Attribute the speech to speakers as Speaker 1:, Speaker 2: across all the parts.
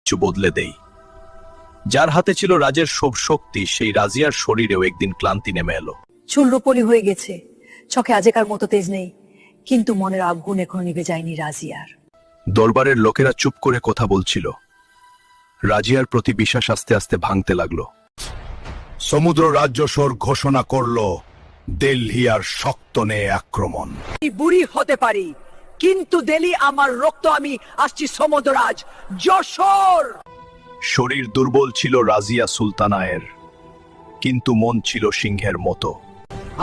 Speaker 1: কিছু বদলে দেই। যার হাতে ছিল রাজের সব শক্তি, সেই রাজিয়ার শরীরেও একদিন ক্লান্তি নেমে এলো।
Speaker 2: চুল রূপলি হয়ে গেছে, চোখে আজেকার মতো তেজ নেই, কিন্তু মনের আগুন এখনো নিভে যায়নি রাজিয়ার।
Speaker 1: দরবারের লোকেরা চুপ করে কথা বলছিল। রাজিয়ার প্রতি বিশ্বাস আস্তে আস্তে ভাঙতে লাগলো।
Speaker 3: সমুদ্র রাজ্যস্বর ঘোষণা করল দিল্লি আর শক্ত নেই আক্রমণ।
Speaker 2: আমি বুড়ি হতে পারি, কিন্তু দিল্লি আমার রক্ত, আমি আসছি সমুদ্ররাজ যশোর।
Speaker 1: শরীর দুর্বল ছিল রাজিয়া সুলতানায়ের, কিন্তু মন ছিল সিংহের মতো।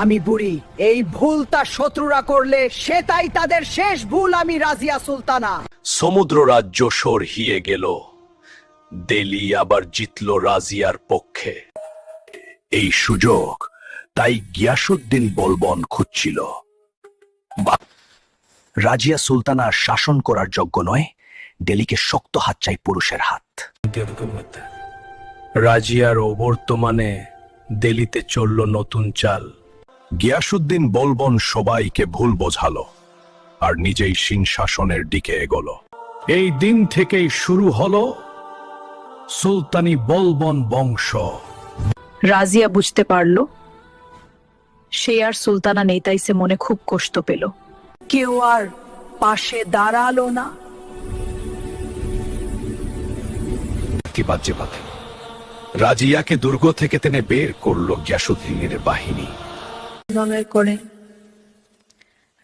Speaker 2: আমি বুড়ি, এই ভুল তার শত্রুরা করলে সে তাই তাদের শেষ ভুল। আমি রাজিয়া সুলতানা।
Speaker 1: সমুদ্র রাজ্য সর হিয়ে গেল, দিল্লি আবার জিতল রাজিয়ার পক্ষে। এই সুযোগ তাই গিয়াসুদ্দিন বলবন খুঁজছিল। রাজিয়া সুলতানা শাসন করার যোগ্য নয়, দিল্লিকে শক্ত হাত চাই, পুরুষের হাত। রাজিয়ার বর্তমানে দিল্লিতে চলল নতুন চাল। গিয়াসুদ্দিন বলবন সবাইকে ভুল বোঝালো আর নিজেই সিংহাসনের দিকে এগোলো। এই দিন থেকেই শুরু হলো সুলতানি বলবন বংশ।
Speaker 4: রাজিয়া বুঝতে পারল সে আর সুলতানা নেই, তাই সে মনে খুব কষ্ট পেল।
Speaker 2: কেউ আর পাশে দাঁড়ালো না।
Speaker 1: রাজিয়াকে দুর্গ থেকে টেনে বের করলো গিয়াসুদ্দিনের বাহিনী।
Speaker 2: করে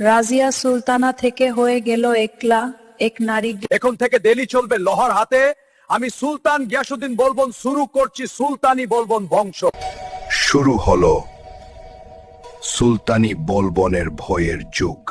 Speaker 2: রাজিয়া সুলতানা থেকে হয়ে গেল একলা এক নারী।
Speaker 3: এখন থেকে দিল্লি চলবে লোহার হাতে। আমি সুলতান গিয়াসুদ্দিন বলবন শুরু করছি সুলতানি বলবন বংশ।
Speaker 1: শুরু হলো সুলতানি বলবনের ভয়ের যুগ।